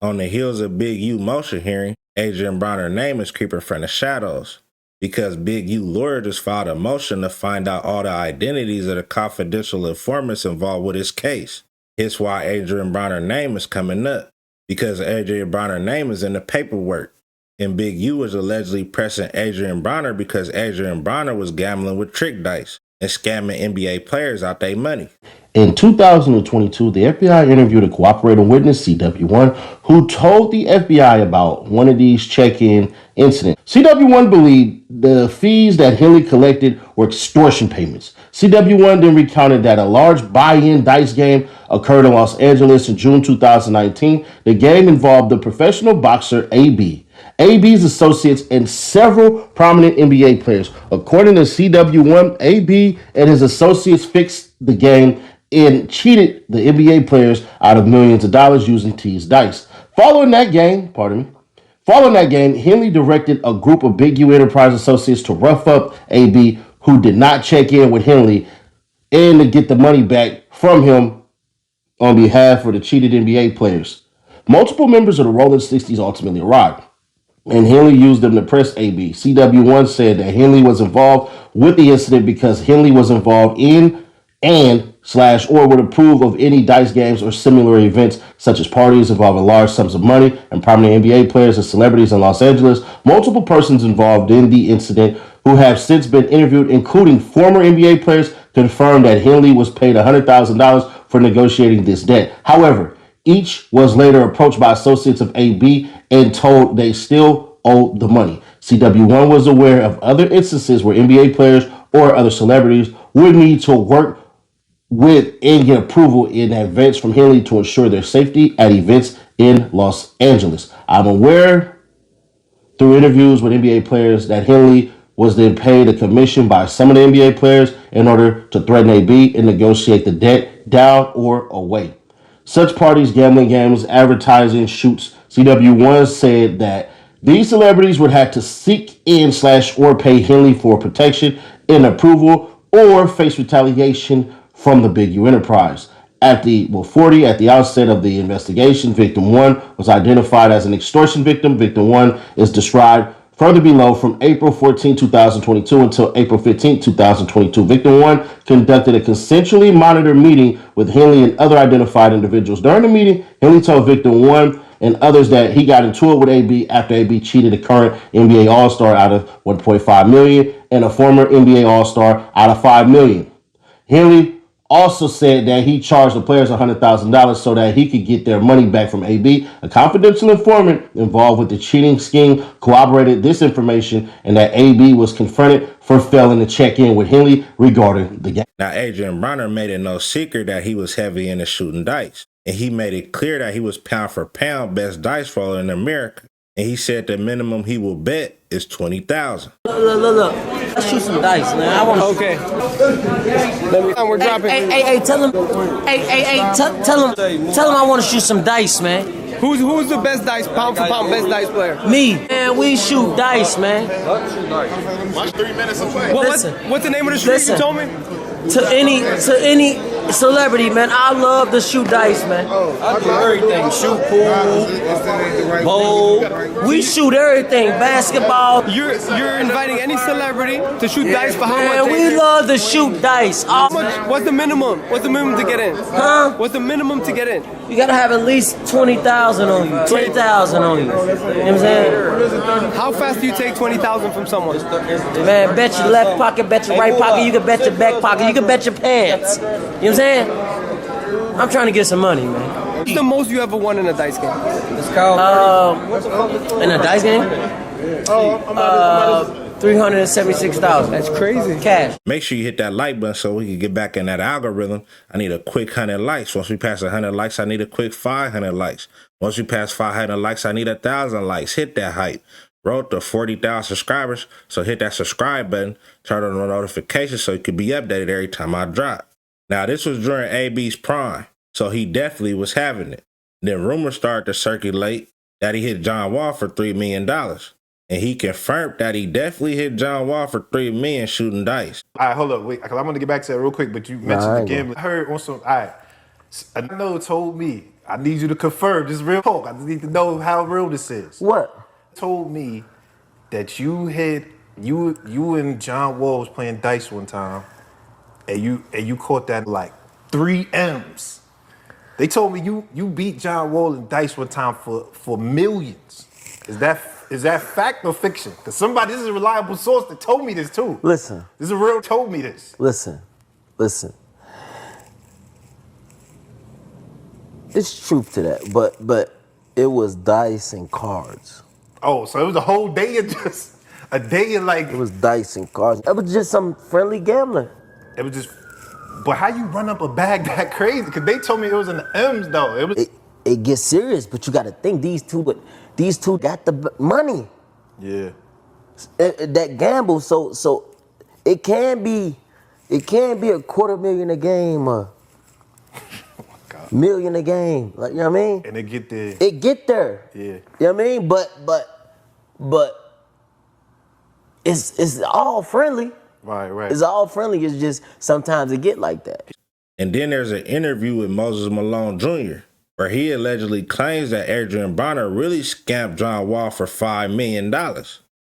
On the heels of Big U motion hearing, Adrien Broner's name is creeping from the shadows because Big U lawyer just filed a motion to find out all the identities of the confidential informants involved with his case. It's why Adrien Broner's name is coming up, because Adrien Broner's name is in the paperwork. And Big U was allegedly pressing Adrien Broner because Adrien Broner was gambling with trick dice and scamming NBA players out their money. In 2022, the FBI interviewed a cooperating witness, CW1, who told the FBI about one of these check-in incidents. CW1 believed the fees that Henley collected were extortion payments. CW1 then recounted that a large buy-in dice game occurred in Los Angeles in June 2019. The game involved the professional boxer AB, AB's associates, and several prominent NBA players. According to CW1, AB and his associates fixed the game and cheated the NBA players out of millions of dollars using teased dice. Following that game, Henley directed a group of Big U Enterprise associates to rough up AB, who did not check in with Henley, and to get the money back from him on behalf of the cheated NBA players. Multiple members of the Rolling 60s ultimately arrived, and Henley used them to press AB. CW1 said that Henley was involved with the incident because Henley was involved in or would approve of any dice games or similar events, such as parties involving large sums of money and prominent NBA players and celebrities in Los Angeles. Multiple persons involved in the incident who have since been interviewed, including former NBA players, confirmed that Henley was paid $100,000 for negotiating this debt. However, each was later approached by associates of AB and told they still owed the money. CW1 was aware of other instances where NBA players or other celebrities would need to work with and get approval in advance from Henley to ensure their safety at events in Los Angeles. I'm aware through interviews with NBA players that Henley was then paid a commission by some of the NBA players in order to threaten AB and negotiate the debt down or away. Such parties, gambling games, advertising shoots. CW1 said that these celebrities would have to seek in or pay Henley for protection and approval or face retaliation from the Big U Enterprise. At the outset of the investigation, Victim 1 was identified as an extortion victim. Victim 1 is described further below from April 14, 2022 until April 15, 2022. Victim 1 conducted a consensually monitored meeting with Henley and other identified individuals. During the meeting, Henley told Victim 1 and others that he got into it with AB after AB cheated a current NBA All-Star out of $1.5 million and a former NBA All-Star out of $5 million. Henley also said that he charged the players $100,000 so that he could get their money back from AB. A confidential informant involved with the cheating scheme corroborated this information, and that AB was confronted for failing to check in with Henley regarding the game. Now, Adrien Broner made it no secret that he was heavy into shooting dice, and he made it clear that he was pound for pound best dice roller in America. And he said the minimum he will bet is $20,000. Look. Let's shoot some dice, man. I want to. Okay. We're dropping. Hey, tell him. Tell him I want to shoot some dice, man. Who's the best dice, pound for pound, best dice player? Me. Man, we shoot dice, man. Watch 3 minutes of play. Well, what's the name of the street you told me? To any celebrity, man, I love to shoot dice, man. I do everything. Shoot pool, bowl. We shoot everything. Basketball. You're inviting any celebrity to shoot dice for how Man, much? we love to shoot dice. How much? What's the minimum? What's the minimum to get in? Huh? What's the minimum to get in? You gotta have at least 20,000 on you, 10,000 on you. You know what I'm saying? How fast do you take 20,000 from someone? Man, bet your left pocket, bet your right pocket, you can bet your back pocket, you can bet your pants. You know what I'm saying? I'm trying to get some money, man. What's the most you ever won in a dice game? In a dice game? 376,000. That's crazy. Cash. Make sure you hit that like button so we can get back in that algorithm. I need a quick 100 likes. Once we pass 100 likes, I need a quick 500 likes. Once we pass 500 likes, I need 1,000 likes. Hit that hype. Road to 40,000 subscribers, so hit that subscribe button, turn on the notifications so you can be updated every time I drop. Now, this was during AB's prime, so he definitely was having it. Then rumors started to circulate that he hit John Wall for $3 million. And he confirmed that he definitely hit John Wall for $3 million shooting dice. All right, hold up, wait, because I want to get back to that real quick, but you mentioned the gambling. I heard on some, all right, another told me I need you to confirm. This is real talk. I just need to know how real this is. What? Told me that you and John Wall was playing dice one time, and you caught that like 3 M's. They told me you beat John Wall in dice one time for millions. Is that fact or fiction? Because this is a reliable source that told me this too. Listen. This is a real told me this. Listen. It's truth to that, but it was dice and cards. Oh, so it was a whole day of just a day of like It was dice and cards. It was just some friendly gambling. it was just. But how you run up a bag that crazy? Because they told me it was in the M's though. It was. It gets serious, but you got to think these two got the money. Yeah. That gamble, so it can be $250,000 a game, million a game. Like, you know what I mean? And it get there. It get there. Yeah. You know what I mean? But it's all friendly. Right. It's all friendly. It's just sometimes it get like that. And then there's an interview with Moses Malone Jr., where he allegedly claims that Adrien Broner really scammed John Wall for $5 million. And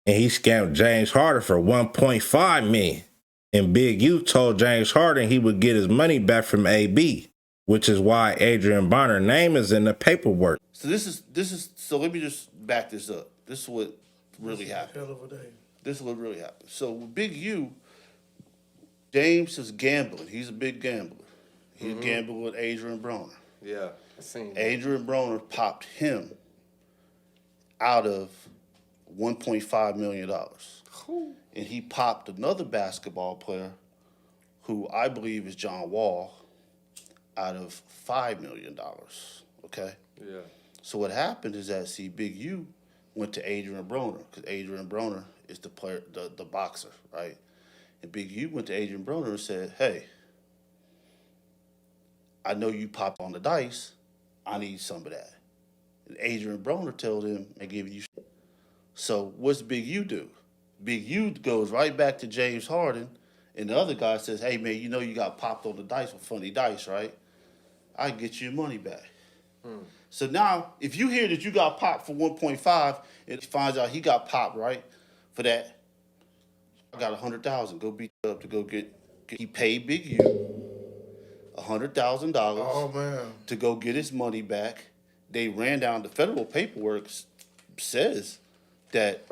he scammed James Harden for $1.5 million. And Big U told James Harden he would get his money back from AB, which is why Adrien Broner's name is in the paperwork. So so let me just back this up. This is what really happened. This is what really happened. So with Big U, James is gambling. He's a big gambler. He's gambling with Adrien Broner. Yeah, I seen that. Adrien Broner popped him out of $1.5 million. And he popped another basketball player who I believe is John Wall out of $5 million. Okay? Yeah. So what happened is that, Big U went to Adrien Broner, because Adrien Broner is the player, the boxer, right? And Big U went to Adrien Broner and said, hey, I know you popped on the dice. I need some of that. And Adrien Broner told him, I give you shit. So what's Big U do? Big U goes right back to James Harden, and the other guy says, hey, man, you know you got popped on the dice with funny dice, right? I can get you your money back. So now, if you hear that you got popped for 1.5, and finds out he got popped, right, for that, I got 100,000. Go beat up to go get. He paid Big U $100,000. Oh man. To go get his money back. They ran down the federal paperwork says that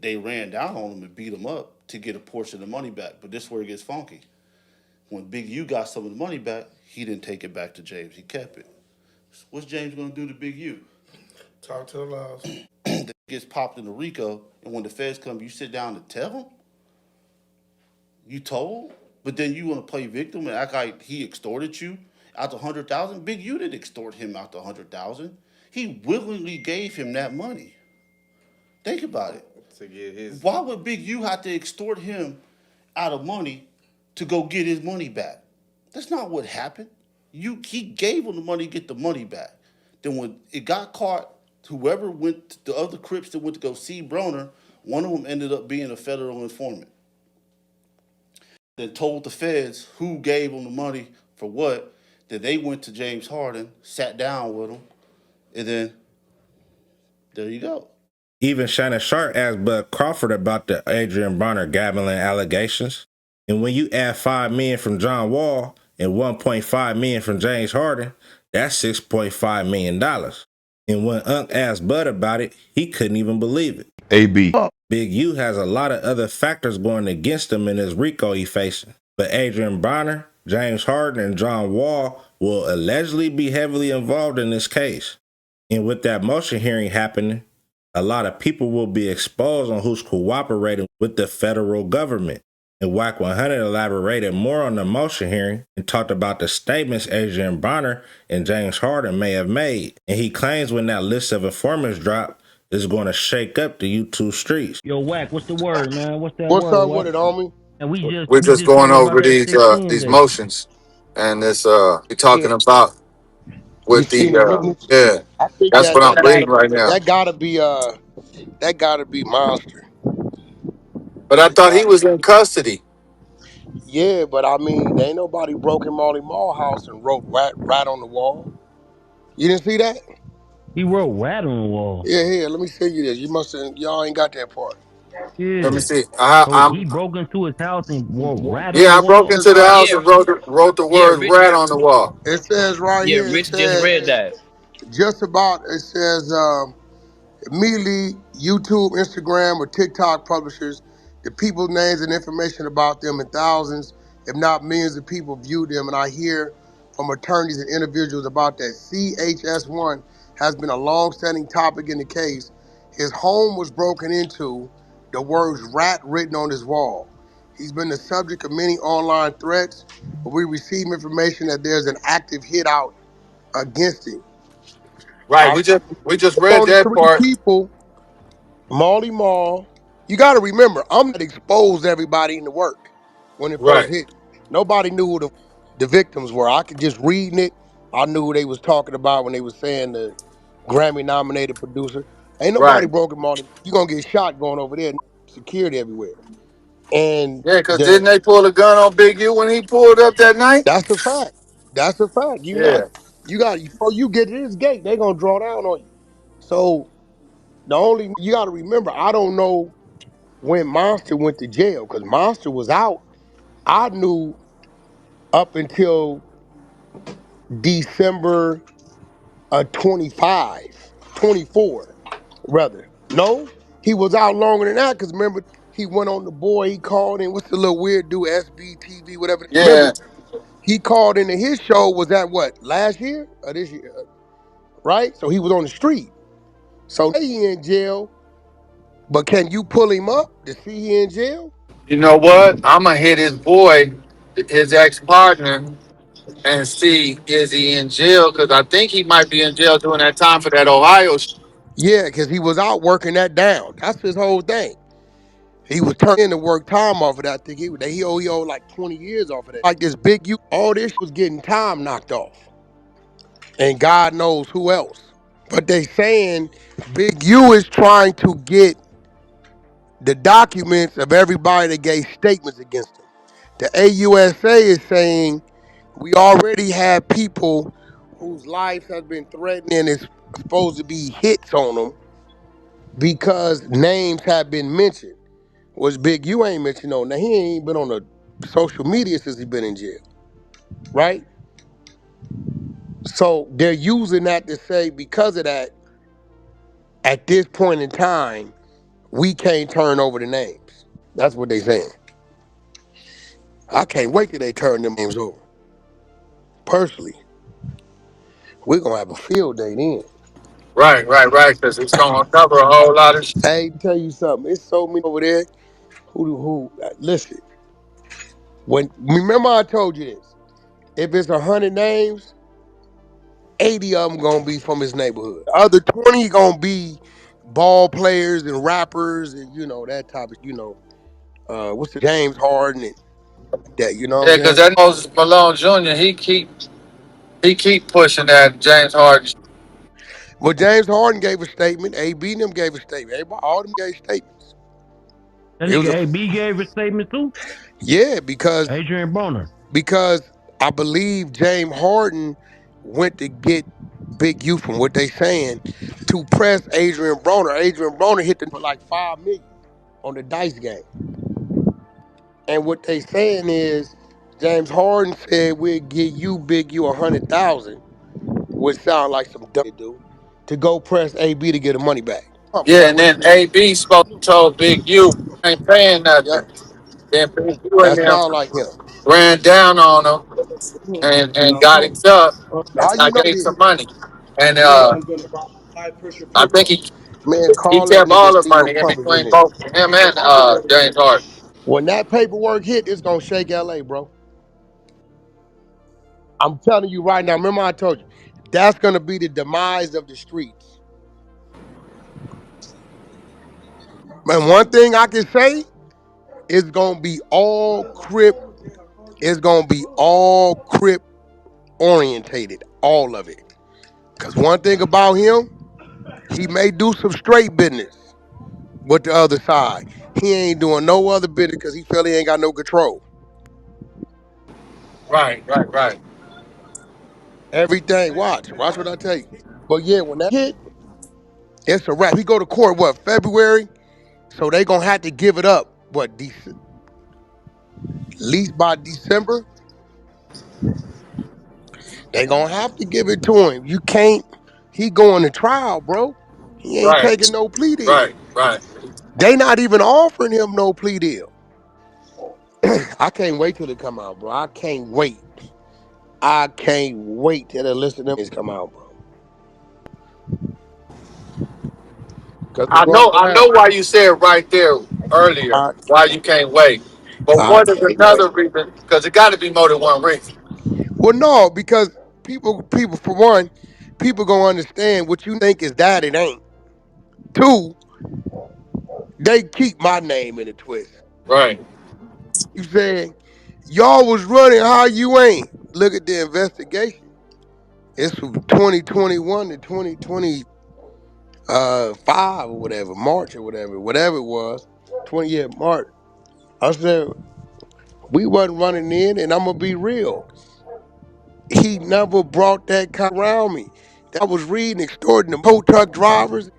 they ran down on him and beat him up to get a portion of the money back. But this is where it gets funky. When Big U got some of the money back, he didn't take it back to James. He kept it. So what's James gonna do to Big U? Talk to the laws. That gets popped in the RICO, and when the feds come, you sit down and tell them? You told? But then you want to play victim and act like he extorted you out the 100,000? Big U didn't extort him out the 100,000. He willingly gave him that money. Think about it. To get his. Why would Big U have to extort him out of money to go get his money back? That's not what happened. He gave him the money to get the money back. Then when it got caught, whoever went, the other Crips that went to go see Broner, one of them ended up being a federal informant. Then told the feds who gave him the money for what. Then they went to James Harden, sat down with him, and then there you go. Even Shannon Sharp asked Bud Crawford about the Adrien Broner gambling allegations. And when you add $5 million from John Wall and $1.5 million from James Harden, that's $6.5 million. And when Unc asked Bud about it, he couldn't even believe it. AB. Big U has a lot of other factors going against him in this RICO he facing. But Adrien Broner, James Harden, and John Wall will allegedly be heavily involved in this case. And with that motion hearing happening, a lot of people will be exposed on who's cooperating with the federal government. And Wack 100 elaborated more on the motion hearing and talked about the statements Adrien Broner and James Harden may have made. And he claims when that list of informants drop, it's going to shake up the YouTube streets. Yo, Wack, what's the word, man? What's that What's word, up Wack? with it, homie? And We're just going talking about over that 16 these day. motions, and it's we're Yeah, talking about you with seen the the witness? yeah. I think That's that what I'm reading right now. that gotta be monster. But I That thought he got was in custody. Yeah, but I mean, ain't nobody broke in Marley Mall house and wrote right on the wall. You didn't see that? He wrote rat on the wall. Yeah, here. Let me send you this. You must have. Y'all ain't got that part. Let me Yeah. see. So he broke into his house and wrote rat on the Yeah, I broke wall. into the house Yeah, and wrote the yeah, word rat on the wall. It says right yeah. here. It Rich just says read that. just about. It says. Immediately, YouTube, Instagram, or TikTok publishers, the people's names and information about them, and thousands, if not millions of people view them. And I hear from attorneys and individuals about that. CHS1 has been a long-standing topic in the case. His home was broken into, the words rat written on his wall. He's been the subject of many online threats, but we receive information that there's an active hit out against him. Right. We just read Only that three part. people Marley Marl. You got to remember, I'm not exposed everybody in the work when it first Right. hit. Nobody knew who the victims were. I could just reading it. I knew who they was talking about when they was saying the Grammy nominated producer. Ain't nobody Right. broken Marley. You gonna get shot going over there. Security everywhere. And Yeah, because the didn't they pull a gun on Big U when he pulled up that night? that's a fact. That's a fact. Yeah. You got before you get to this gate, they gonna draw down on you. So the only you got to remember, I don't know when Monster went to jail because Monster was out. I knew up until December 25, 24, rather. No, he was out longer than that because remember, he went on the boy, he called in, what's the little weird dude, SBTV, whatever. Remember, Yeah. he called into his show, was that what, last year or this year, right? So he was on the street. So he in jail, but can you pull him up to see he in jail? You know what? I'm gonna hit his boy, his ex partner, and see is he in jail? Because I think he might be in jail during that time for that Ohio. Yeah, because he was out working that down. That's his whole thing. He was turned in to work time off of that. I think he owed like 20 years off of that. Like this big you, all this was getting time knocked off. And God knows who else. But they saying Big U is trying to get the documents of everybody that gave statements against him. The AUSA is saying we already have people whose lives have been threatened and is supposed to be hits on them because names have been mentioned. Was Big U ain't mentioned no. Now he ain't been on the social media since he been in jail, right? So they're using that to say because of that, at this point in time, we can't turn over the names. That's what they saying. I can't wait till they turn them names over. Personally, we're gonna have a field day then. Right, right, right. Because it's gonna cover a whole lot of shit. Hey, tell you something. It's so many over there listen. When remember I told you this. If it's 100 names, 80 of them gonna be from his neighborhood. Other 20 gonna be ball players and rappers and that type of what's the James Harden and that, you know what I'm Yeah, because saying? that Moses Malone Jr. He keep pushing that James Harden. Well, James Harden gave a statement, AB and them gave a statement. Everybody, all them gave statements. That It was a nigga AB gave a statement too. yeah, because Adrien Broner. because I believe James Harden went to get Big U from what they saying to press Adrien Broner. Adrien Broner hit them for like 5 million on the dice game. And what they saying is James Harden said we'll give you Big U 100,000, which sound like some dumb to do, to go press AB to get the money back. Yeah, and then AB spoke told Big U ain't paying Yep, nothing. Then Big U and that them sound like him. ran down on him and got him up. And How I you know gave some this? money. And I think Man, he call that kept nigga all and the see money what in pump is in between there. both him and James Harden. When that paperwork hit, it's gonna shake LA, bro. I'm telling you right now. Remember I told you, that's gonna be the demise of the streets. And one thing I can say, it's gonna be all Crip. It's gonna be all Crip orientated, all of it. Cause one thing about him, he may do some straight business with the other side. He ain't doing no other business because he feel he ain't got no control. Right, right, right. everything. Watch what I tell you. But yeah, when that hit, it's a wrap. He go to court February, so they gonna have to give it up. At least by December, they gonna have to give it to him. You can't. He going to trial, bro. He ain't taking Right, no plea deal. right, right. They not even offering him no plea deal. I can't wait till it come out, bro. I can't wait. I can't wait till the list of them is come out, bro. Cause it's going I down. know why you said right there earlier I, why you can't wait. But I what is can't wait. another reason? Because it got to be more than one reason. Well, no, because people for one, people gonna understand what you think is that it ain't. Two, they keep my name in a twist. Right. You saying y'all was running how you ain't. Look at the investigation. It's from 2021 to 2025 or whatever, March or whatever it was. 20 March. I said we wasn't running in, and I'm gonna be real. He never brought that kind around me. That was reading, extorting the tow truck drivers,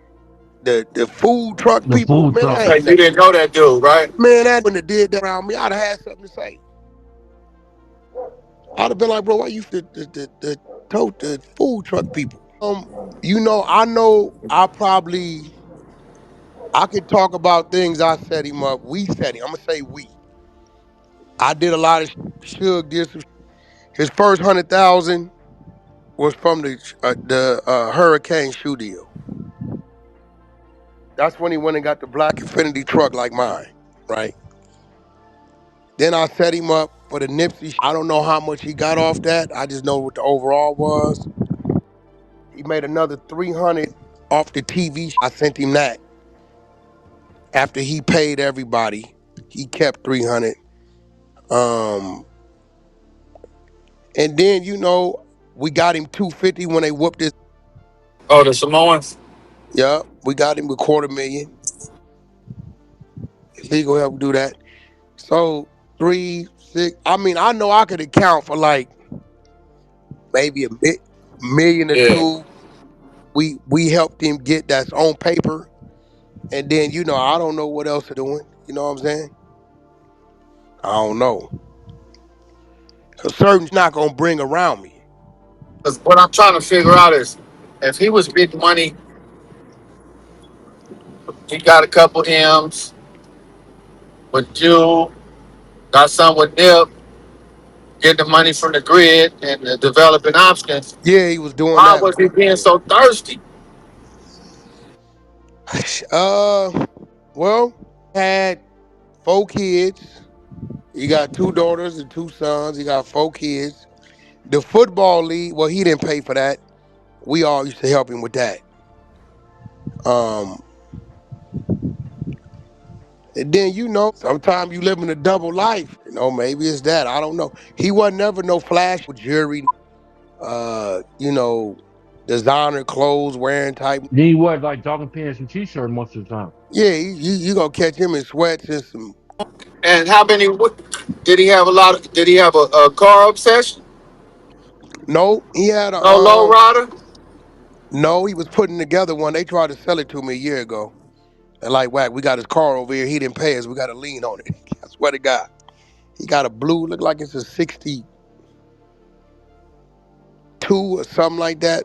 the food truck The people. food Man, truck. I Okay, ain't you never. didn't know that dude, right? Man, that wouldn't have did that around me. I'd have had something to say. I'd have been like, bro, why you the food truck people? I know I could talk about things I set him up. We set him. I'm gonna say we. I did a lot of Suge did some. His first 100,000 was from the hurricane shoe deal. That's when he went and got the black Infinity truck like mine, right? Then I set him up for the Nipsey. I don't know how much he got off that. I just know what the overall was. He made another 300 off the TV. I sent him that after he paid everybody. He kept 300. Um, and then we got him 250 when they whooped his. Oh, the Samoans? Yeah, we got him with 250,000. Legal help do that. So 3, 6. I mean, I know I could account for like maybe a million or Yeah. two. We helped him get that's on paper, and then I don't know what else they're doing. You know what I'm saying? I don't know. Cause certain not gonna bring around me. Because what I'm trying to figure out is if he was big money, he got a couple M's with you, got some with Nip, getting the money from the grid and the developing options. Yeah, he was doing Why that. was he being so thirsty? Well, had 4 kids. He got 2 daughters and 2 sons. He got 4 kids. The football league. Well, he didn't pay for that. We all used to help him with that. Um, and then sometimes you live in a double life. Maybe it's that. I don't know. He wasn't never no flash jewelry. Designer clothes wearing type. Then he wear like jogging pants and t-shirt most of the time. Yeah, you gonna catch him in sweats and some. And how many did he have? Did he have a car obsession? No, he had a No low rider. No, he was putting together one. They tried to sell it to me a year ago. And like, Wack, we got his car over here. He didn't pay us. We got a lien on it. I swear to God. He got a blue, look like it's a 62 or something like that.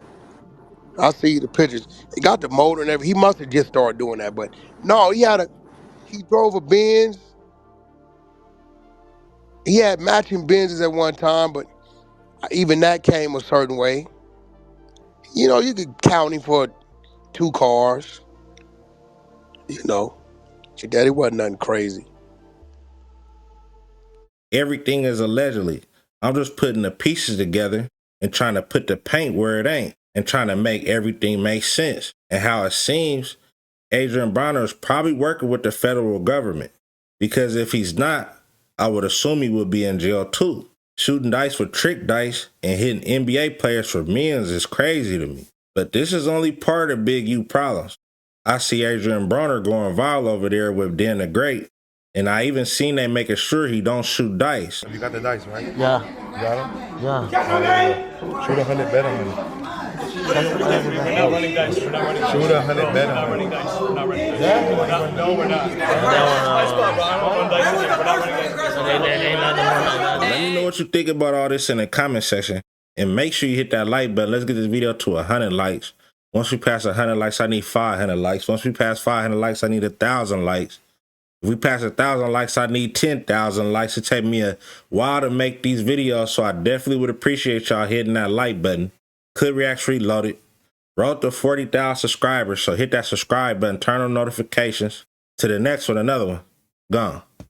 I see the pictures. He got the motor and everything. He must have just started doing that. But no, he drove a Benz. He had matching Benzes at one time, but even that came a certain way. You could count him for 2 cars. You know, your daddy wasn't nothing crazy. Everything is allegedly. I'm just putting the pieces together and trying to put the paint where it ain't and trying to make everything make sense. And how it seems, Adrien Broner is probably working with the federal government, because if he's not, I would assume he would be in jail too. Shooting dice for trick dice and hitting NBA players for millions is crazy to me. But this is only part of Big U problems. I see Adrien Broner going viral over there with DEEN the Great, And I even seen they making sure he don't shoot dice. You got the dice, right? Yeah. You got them? Yeah. Shoot 100 bet on it. We're not running dice. We're not running dice. Shoot 100 bet We're not on running it. dice. We're not running dice. No, we're not. Dice spot, bro. I don't run dice in here. We're not running dice. Let me know what you think about all this in the comment section. And make sure you hit that like button. Let's get this video to 100 likes. Once we pass 100 likes, I need 500 likes. Once we pass 500 likes, I need 1,000 likes. If we pass 1,000 likes, I need 10,000 likes. It take me a while to make these videos, so I definitely would appreciate y'all hitting that like button. Could Reacts Reloaded. Road to 40,000 subscribers, so hit that subscribe button, turn on notifications. To the next one, another one. Gone.